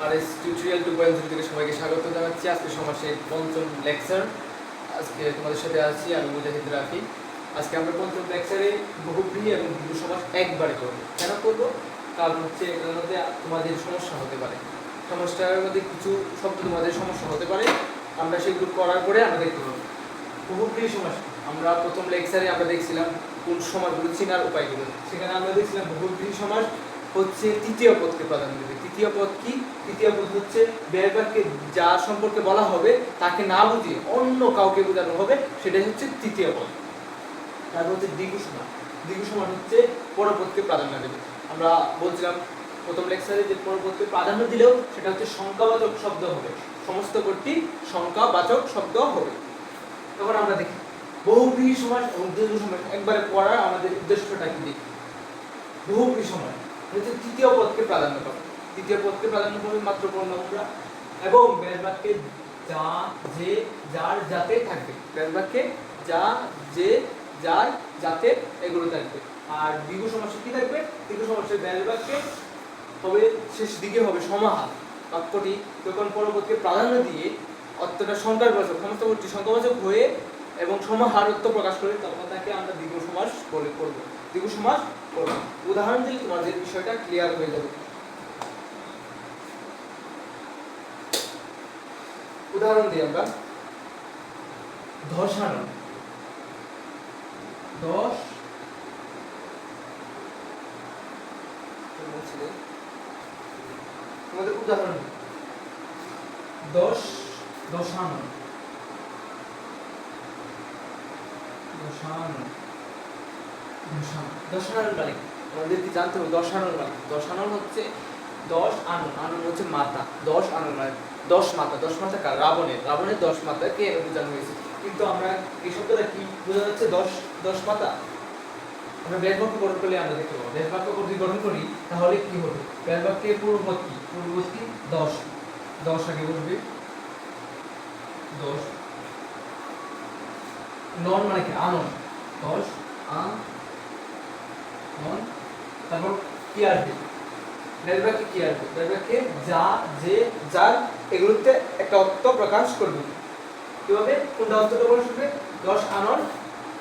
RS tutorial 2.0 থেকে সবাইকে স্বাগত জানাচ্ছি। আজকে সমাসের পঞ্চম লেকচার। আজকে তোমাদের সাথে আছি আমি মুজাহিদ রাফি। আজকে আমরা পঞ্চম লেকচারে বহুব্রীহি এবং দ্বিগু সমাস একবারে করব। কেন করব? কারণ হচ্ছে এটার মধ্যে তোমাদের সমস্যা হতে পারে, সমস্যার মধ্যে কিছু শব্দ তোমাদের সমস্যা হতে পারে। আমরা সেগুলো করার পরে আমরা দেখতে পাবো বহুব্রীহি সমাস। আমরা প্রথম লেকচারে আমরা দেখছিলাম কোন সমাসগুলো চেনার উপায়গুলো। সেখানে আমরা দেখছিলাম বহুব্রীহি সমাস হচ্ছে তৃতীয় পদকে প্রাধান্য দেবে। তৃতীয় পদ কি? তৃতীয় পদ হচ্ছে ব্যয় বাক্যে যা সম্পর্কে বলা হবে তাকে না বুঝিয়ে অন্য কাউকে বোঝানো হবে, সেটাই হচ্ছে তৃতীয় পদ। তারপর হচ্ছে দ্বিগু সমাস। দ্বিগু সমাস হচ্ছে পরপদকে প্রাধান্য দেবে। আমরা বলছিলাম প্রথম লেকচারে যে পরপদকে প্রাধান্য দিলেও সেটা হচ্ছে সংখ্যাবাচক শব্দ হবে, সমস্ত পদটি সংখ্যাবাচক শব্দ হবে। তখন আমরা দেখি বহুব্রীহি সমাস এবং দ্বিগু সমাস একবারে পড়ার আমাদের উদ্দেশ্যটা কি দেখি। বহুব্রীহি সমাস হচ্ছে তৃতীয় পদকে প্রাধান্য পাবে। তৃতীয় পদকে প্রাধান্য পাবে মাত্র পূর্ণমুদ্রা এবং ব্যাস বাক্যে যা যে যার যাতে থাকবে। ব্যাস বাক্যে যা যে যার যাতে এগুলো থাকবে। আর দ্বিগু সমাসে কি থাকবে? দ্বিগু সমাসে ব্যাস বাক্যে তবে শেষ দিকে হবে সমাহার। বাক্যটি যখন পরপদকে প্রাধান্য দিয়ে অর্থটা সংখ্যাবাচক, সমস্ত পদটি সংখ্যাবাচক হয়ে এবং সমাহার অর্থ প্রকাশ করে, তখন তাকে আমরা দ্বিগু সমাস বলে করব। দ্বিগু সমাস করব। উদাহরণ দিলে তোমাদের বিষয়টা ক্লিয়ার হয়ে যাবে। উদাহরণ দিই আমরা, ধর্ষানো। তোমাদের উদাহরণ দশানো। দশানোর মানে আমাদের কি জানতে হবে? দশানোর মানে দশানোর হচ্ছে দশ আনন, আনন হচ্ছে মাতা। দশ আনন মানে দশ মাতা। দশ মাতা কার? রাবণের। রাবণের দশ মাতাকে বোঝানো হয়েছে। কিন্তু আমরা এই শব্দটা কি বোঝা যাচ্ছে? দশ মাতা। আমরা ব্যাস বাক্য গঠন করলে আমরা দেখতে পাবো। ব্যাস বাক্য যদি গঠন করি তাহলে কি হবে? ব্যাস বাক্যের পূর্বপদ কি? পূর্বপদ কি? দশ। দশ আগে বসবে। দশ নন মানে কি? আনন। দশ নন। তারপর কি আসবে? ব্যাস বাক্যে কি আসবে? ব্যাস বাক্যে যা যে যার এগুলোতে একটা অর্থ প্রকাশ করবে। কিভাবে? কোনটা অর্থটা প্রকাশ করবে? দশ আনন।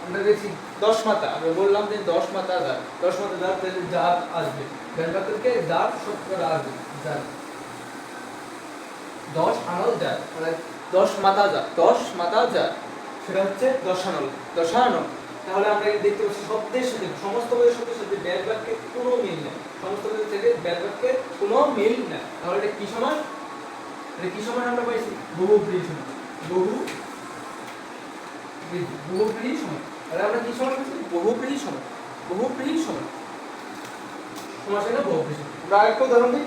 আমরা দেখছি দশ মাতা, আমরা বললাম যে দশ মাতা যার। দশ মাতা যার, তাহলে যার আসবে। ব্যাস বাক্যকে যার শব্দটা আসবে। যার। দশ আনল যার মানে দশ মাতা যার। দশ মাতা যার সেটা হচ্ছে দশানল। দশানল। তাহলে আমরা দেখতে পাচ্ছি শব্দের সাথে, সমস্ত পদের শব্দের সাথে ব্যাস বাক্যের কোনো মিল নেই। সমস্ত পদের সাথে ব্যাস বাক্যের কোনো মিল নেই। তাহলে এটা কি সমাস? এটা কি সমাস আমরা পাইছি? বহুব্রীহি সমাস। বহুব্রীহি সমাস। তাহলে আমরা কি সমাস পাইছি? বহুব্রীহি সমাস। বহুব্রীহি সমাস। সমাস হলো বহুব্রীহি সমাস। আমরা আরেকটা উদাহরণ দিই।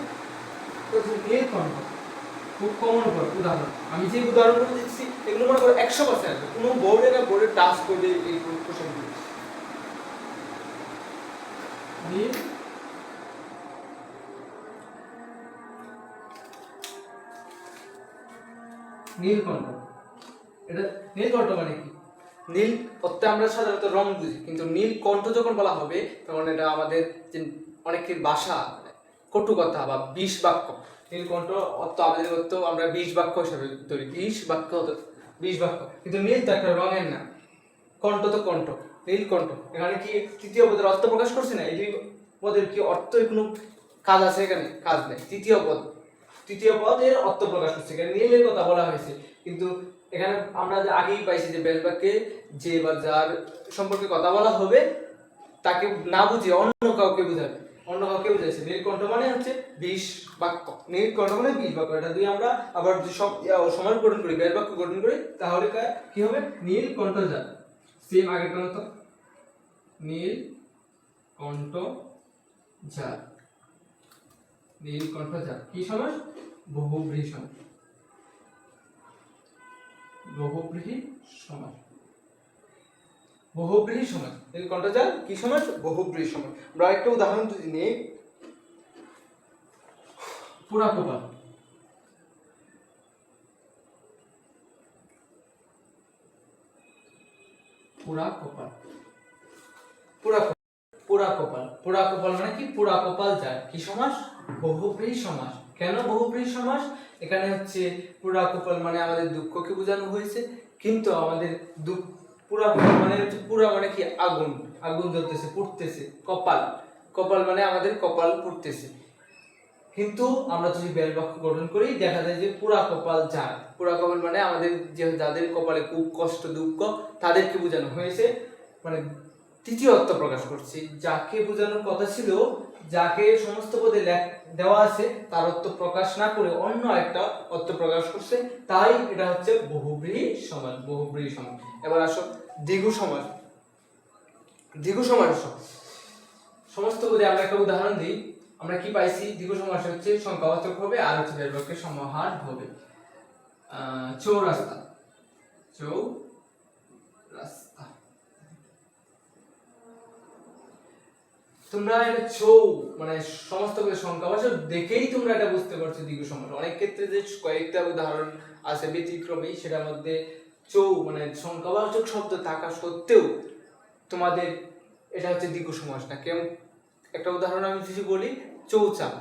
নীলকণ্ঠ। খুব কমন উদাহরণ। আমি যে উদাহরণগুলো দিচ্ছি এগুলো মনে করো 100% আসবে। কোনো বোর্ডে না বোর্ডে টাচ করবে এই কোশ্চেনগুলো। নীলকণ্ঠ। এটা নীলকণ্ঠ মানে কি? নীল অর্থে আমরা সাধারণত রং বুঝি, কিন্তু নীলকণ্ঠ যখন বলা হবে তখন এটা আমাদের যে অনেকের ভাষা কটু কথা বা বিষ বাক্য। নীলকণ্ঠ অর্থ আমাদের অর্থ আমরা বিষ বাক্য হিসাবে ধরি। বিষ বাক্য হতো বিষ বাক্য, কিন্তু নীল তো একটা রঙের না। কণ্ঠ তো কণ্ঠ, নীলকণ্ঠ। এখানে কি তৃতীয় পদের অর্থ প্রকাশ করছে না? এই দুই পদের কি অর্থ কোনো কাজ আছে? এখানে কাজ নেই। তৃতীয় পদের অর্থ প্রকাশ করছে, এখানে নীলের কথা বলা হয়েছে। কিন্তু এখানে আমরা যে আগেই পাইছি যে ব্যাস বাক্যে যে বা যার সম্পর্কে কথা বলা হবে তাকে না বুঝিয়ে অন্য কাউকে বোঝাবে। অন্য কাউকে বুঝাইছে। নীলকণ্ঠ মানে হচ্ছে বিষ বাক্য। নীলকণ্ঠ মানে বিষ বাক্য। এটা দুই আমরা আবার সব সমাজ গঠন করি, ব্যাস বাক্য গঠন করি, তাহলে কি হবে? নীলকণ্ঠ যার। সেম আগের মতো নীলকণ্ঠ যার। নীলকণ্ঠ যার কি সমাস? বহুব্রীহি সমাস। বহুব্রীহি সমাস। বহুব্রীহি সমাস। নীলকণ্ঠ যার কি সমাস? বহুব্রীহি সমাস। আমরা একটা উদাহরণ যদি নিই, পুরা কপাল। পুরা কপাল। পুরা পুরা কপাল। পুরা কপাল মানে কি? পুরা কপাল যার কি সমাস? বহুব্রীহি সমাস। কেন বহুব্রীহি সমাস? এখানে হচ্ছে পুরা কপাল মানে আমাদের দুঃখকে বোঝানো হয়েছে, কিন্তু আমাদের পুরা কপাল মানে হচ্ছে পুরা মানে কি আগুন, আগুন জ্বলতেছে, পুড়তেছে, কপাল, কপাল মানে আমাদের কপাল পুড়তেছে। কিন্তু আমরা যদি ব্যাস বাক্য গঠন করি দেখা যায় যে পুরা কপাল যার, পুরা কপাল মানে আমাদের যে যাদের কপালে খুব কষ্ট দুঃখ তাদেরকে বোঝানো হয়েছে, মানে তৃতীয় অর্থ প্রকাশ করছি। যাকে বোঝানোর কথা ছিল, যাকে সমস্ত পদে দেওয়া আছে তার অর্থ প্রকাশ না করে অন্য একটা অর্থ প্রকাশ করছে, তাই এটা হচ্ছে বহুব্রীহি সমাস, বহুব্রীহি সমাস। এবার আসো দ্বিগু সমাস। দ্বিগু সমাস সমস্ত পদে আমরা একটা উদাহরণ দিই। আমরা কি পাইছি? দ্বিগু সমাস হচ্ছে সংখ্যাবাচক হবে আর হচ্ছে ব্যাস বাক্যের সমাহার হবে। চৌরাস্তা, চৌরাস্তা। তোমরা এটা মানে সমস্ত সংখ্যাবাচক দেখেই তোমরা এটা বুঝতে পারছো দ্বিগু সমাস। অনেক ক্ষেত্রে যে কয়েকটা উদাহরণ আছে ব্যতিক্রমী, সেটার মধ্যে মানে সংখ্যাবাচক শব্দ থাকা সত্ত্বেও তোমাদের এটা হচ্ছে দ্বিগু সমাস না। কেমন একটা উদাহরণ আমি যদি বলি, চৌচাল,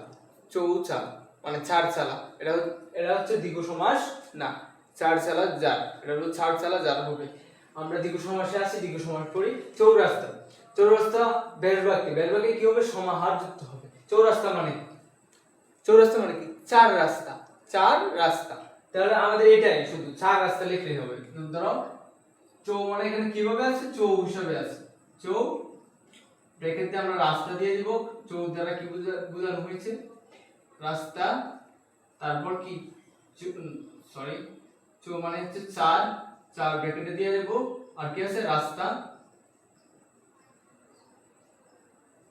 চৌচাল মানে চার চালা, এটা হচ্ছে দ্বিগু সমাস না। চার চালা যার, এটা হলো চার চালা যার হবে। আমরা দ্বিগু সমাসে আসি, দ্বিগু সমাস করি। চৌরাস্তা, চৌরাস্তা ব্যাস বাক্যে, ব্যাস বাক্যে কি হবে? সমাহার যুক্ত হবে। চৌরাস্তা মানে, চৌরাস্তা মানে কি? চার রাস্তা, চার রাস্তা। তাহলে আমাদের এটাই শুধু চার রাস্তা লিখলেই হবে। ধরো চৌ মানে এখানে কিভাবে আছে? চৌ হিসাবে আছে। চৌ ব্র্যাকেট দিয়ে আমরা রাস্তা দিয়ে দিব। চৌ দ্বারা কি বোঝানো হয়েছে? রাস্তা। তারপর কি সরি, চৌ মানে হচ্ছে চার, চার ব্র্যাকেটে দিয়ে দেব। আর কি আছে? রাস্তা,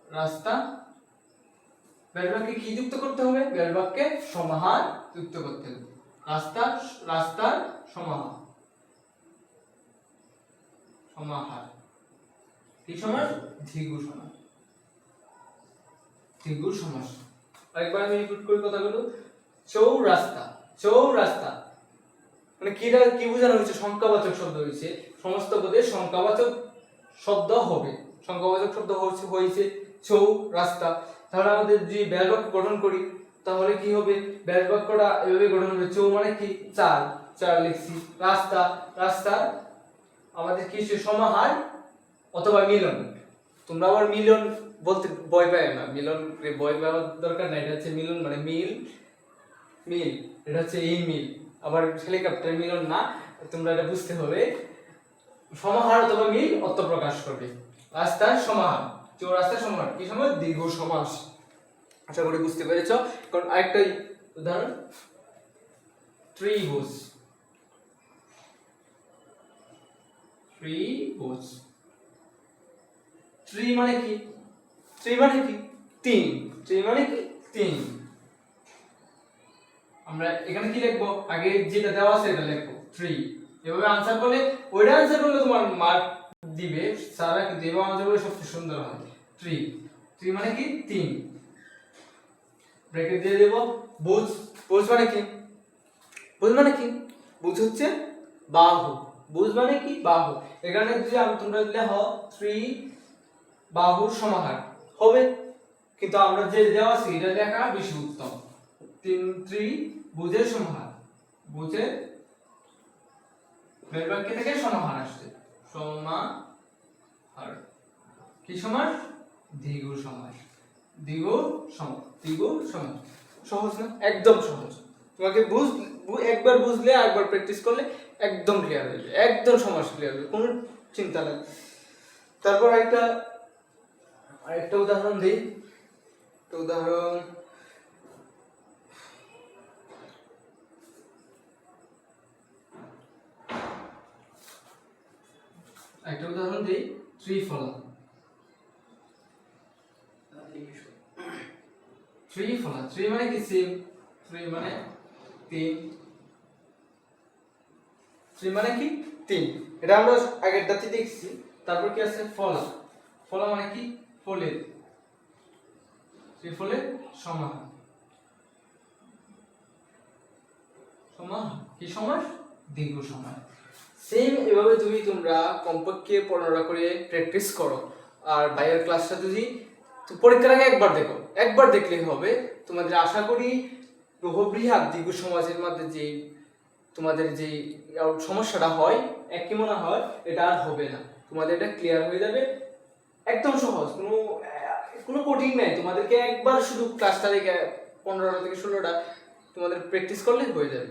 রাস্তা। ব্যাস বাক্যে কি যুক্ত করতে হবে? ব্যাস বাক্যে সমাহার যুক্ত করতে হবে। রাস্তা, রাস্তার সমাহার, সমাহার। কি সমাস? দ্বিগু সমাস, দ্বিগু সমাস। আরেকবার আমি রিপিট করি কথাগুলো। চৌরাস্তা, চৌরাস্তা মানে কি বোঝানো হয়েছে? সংখ্যাবাচক শব্দ হয়েছে। সমস্ত পদে সংখ্যাবাচক শব্দ হবে। সংখ্যাবাচক শব্দ হয়েছে চৌরাস্তা। তাহলে আমাদের যদি ব্যাস বাক্য গঠন করি তাহলে কি হবে? ব্যাস বাক্যটা এভাবে গঠন হবে। চৌ মানে কি? চার, চার লিখছি। রাস্তা, রাস্তা আমাদের কি? সমাহার অথবা মিলন। তোমরা আবার মিলন বলতে ভয় পায় না, মিলন ভয় পাওয়ার দরকার নাই। এটা হচ্ছে মিলন মানে মিল, মিল, এটা হচ্ছে এই মিল। আবার হেলিকপ্টার মিলন না, তোমরা এটা বুঝতে হবে। সমাহার অথবা মিল অর্থ প্রকাশ করবে। রাস্তার সমাহার, চৌরাস্তার সমাহার। কি সমাস? দ্বিগু সমাস। আশা করি বুঝতে পেরেছো। কারণ আরেকটা উদাহরণ, ত্রিভুজ, ত্রিভুজ। ত্রি মানে কি? ত্রি মানে কি? তিন। ত্রি মানে কি? তিন। আমরা এখানে কি লিখবো? আগে যেটা দেওয়া আছে এটা লিখবো, ত্রি। এভাবে আনসার করলে, ওইটা আনসার করলে তোমার মার্ক দিবে সারা, কিন্তু এভাবে আনসার করলে সবচেয়ে সুন্দর হয়। ত্রি, ত্রি মানে কি? তিন। ব্র্যাকেট দিয়ে দেব। ভুজ, ভুজ মানে কি? ভুজ মানে কি? ভুজ হচ্ছে বাহু। ভুজ মানে কি? বাহু। এখানে যদি তোমরা লেখো ত্রি বাহুর সমাহার হবে, কিন্তু আমরা যে দেওয়া আছে এটা লেখা বেশি উত্তম। তিন ত্রিভুজের সমাহার, ভুজের ব্যাস বাক্য থেকে সমাহার আসছে। সমাহার কি সমাস? দ্বিগু সমাস, দ্বিগু সমাস, দ্বিগু সমাস। সহজ না? একদম সহজ। তোমাকে একবার বুঝলে আরেকবার প্র্যাকটিস করলে একদম ক্লিয়ার হয়ে যাবে, একদম সমাস ক্লিয়ার হবে, কোনো চিন্তা নেই। তারপর আরেকটা উদাহরণ দিই। উদাহরণ, একটা উদাহরণ দিই। ত্রিফলা, ত্রিফলা। ত্রি মানে কি? সেম। ত্রি মানে তিন। ত্রি মানে কি? তিন। এটা আমরা আগেরটাতে দেখছি। তারপর কি আছে? ফলা। ফলা মানে কি? ফলের। ত্রিফলের সমাহার, সমাহার কি সমাস? দ্বিগু সমাস। সেম এভাবে তোমরা কমপক্ষে 15টা করে প্র্যাকটিস করো। আর ভাইয়ের ক্লাসটা যদি পরীক্ষার আগে একবার দেখো, একবার দেখলেই হবে। তোমাদের আশা করি বহুব্রীহাত দ্বিগু সমাজের মধ্যে যে তোমাদের যে সমস্যাটা হয় একই মনে হয়, এটা আর হবে না, তোমাদের এটা ক্লিয়ার হয়ে যাবে। একদম সহজ, কোনো কঠিন নাই, তোমাদেরকে একবার শুধু ক্লাসটা থেকে 15টা থেকে 16টা তোমাদের প্র্যাকটিস করলে হয়ে যাবে।